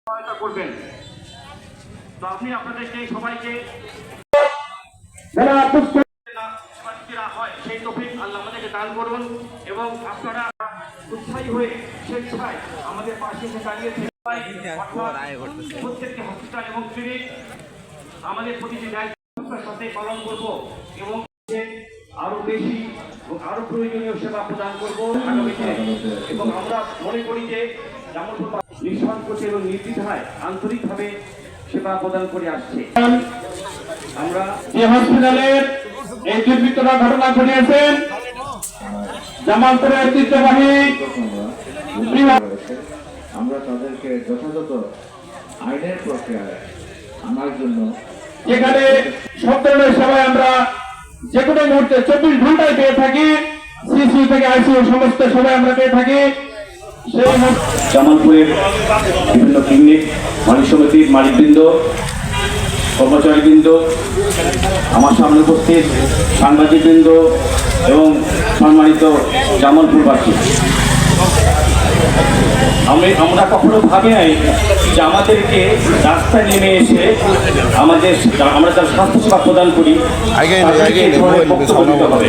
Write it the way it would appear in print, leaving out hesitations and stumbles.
সহায়তা করবেন। তো আপনি আপনাদেরকে সবাইকে হয় সেই তৌফিক আল্লাহ আমাদেরকে দান করুন এবং আপনারা উৎসাহী হয়ে স্বেচ্ছায় আমাদের পাশে এসে দাঁড়িয়েছেন। প্রত্যেকটি হসপিটাল এবং ক্লিনিক আমাদের প্রতিটি দায়িত্বের সাথে পালন করব এবং আরো বেশি আরো প্রয়োজনীয় সেবা প্রদান করবো আগামীতে। এবং আমরা মনে করি যে জামালপুর নিঃসংকোচে এবং নির্দ্বিধায় আন্তরিকভাবে সেবা প্রদান করে আসছে। আমরা যে হসপিটালের এই দুর্বৃত্তরা ঘটনা ঘটিয়েছেন জামালপুরের ঐতিহ্যবাহী, আমরা তাদেরকে যথাযথ আইনের প্রক্রিয়ায় আনার জন্য যেখানে সব ধরনের সেবায় আমরা যে কোনো মুহূর্তে 24 ঘন্টায় পেয়ে থাকি, সিসিউ থেকে আইসিইউ সমস্ত সেবায় আমরা পেয়ে থাকি। সেই জামালপুরের বিভিন্ন ক্লিনিক মালিক সমিতির মালিকবৃন্দ, কর্মচারীবৃন্দ, আমার সামনে উপস্থিত সাংবাদিকবৃন্দ এবং সম্মানিত জামালপুরবাসী, আমরা কখনো ভাবি নাই যে আমাদেরকে রাস্তায় নেমে এসে আমরা যারা স্বাস্থ্যসেবা প্রদান করি তাদেরকে এই ধরনের বক্তব্য দিতে হবে।